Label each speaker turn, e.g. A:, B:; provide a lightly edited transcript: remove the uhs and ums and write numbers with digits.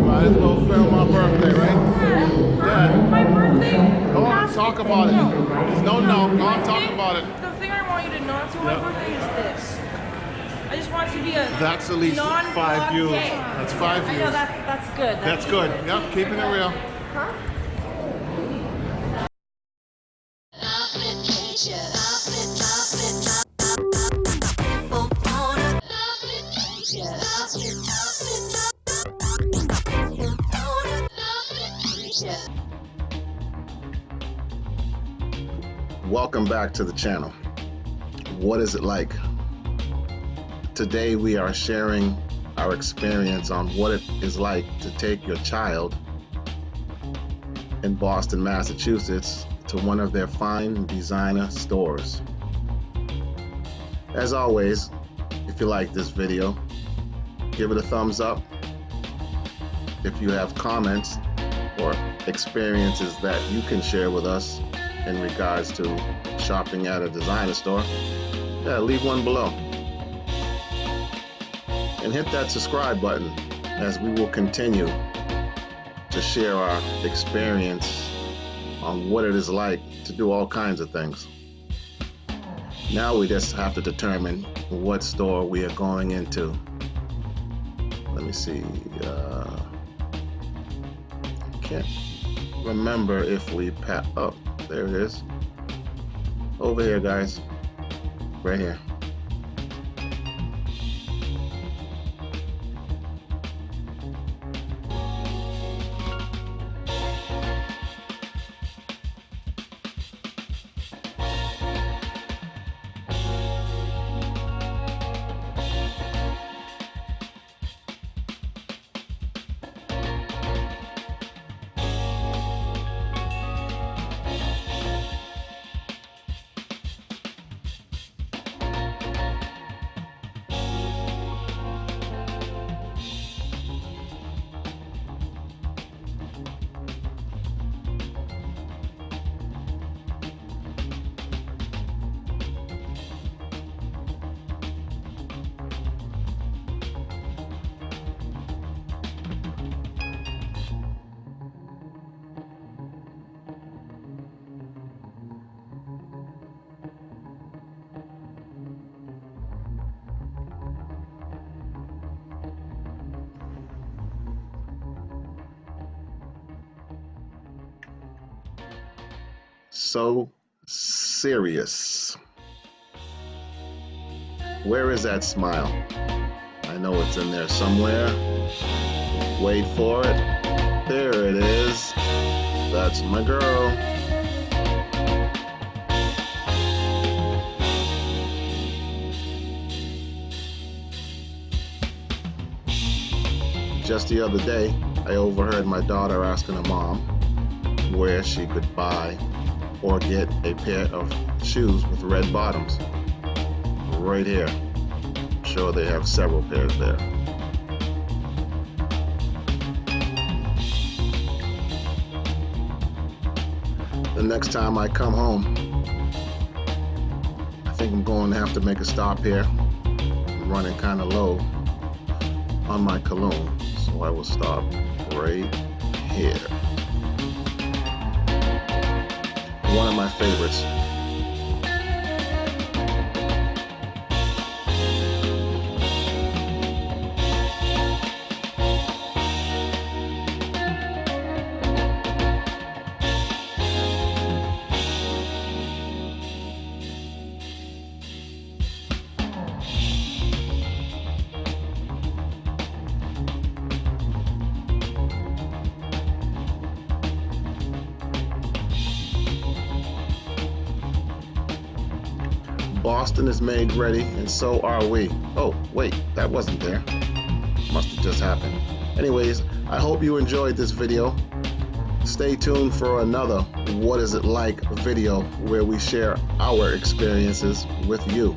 A: Might as well film my birthday, right?
B: Yeah. My birthday?
A: Go on, talk about it. No, go on, talk about it.
B: The thing I want you to know to my birthday is this. I just want it to be a
A: That's at least 5 views.
B: cake.
A: That's 5 views.
B: I know, that's good.
A: That's good. Yep, keeping it real.
B: Huh?
A: Welcome back to the channel. What is it like? Today we are sharing our experience on what it is like to take your child in Boston, Massachusetts to one of their fine designer stores. As always, if you like this video, give it a thumbs up. If you have comments or experiences that you can share with us in regards to shopping at a designer store, leave one below. And hit that subscribe button as we will continue to share our experience on what it is like to do all kinds of things. Now we just have to determine what store we are going into. Let me see. Can't remember if we oh, there it is. Over here, guys. Right here. So serious. Where is that smile? I know it's in there somewhere. Wait for it. There it is. That's my girl. Just the other day, I overheard my daughter asking her mom where she could buy or get a pair of shoes with red bottoms. Right here. I'm sure they have several pairs there. The next time I come home, I think I'm going to have to make a stop here. I'm running kind of low on my cologne, so I will stop right here. One of my favorites. Boston is made ready, and so are we. Oh, wait, that wasn't there. Must have just happened. Anyways, I hope you enjoyed this video. Stay tuned for another What Is It Like video where we share our experiences with you.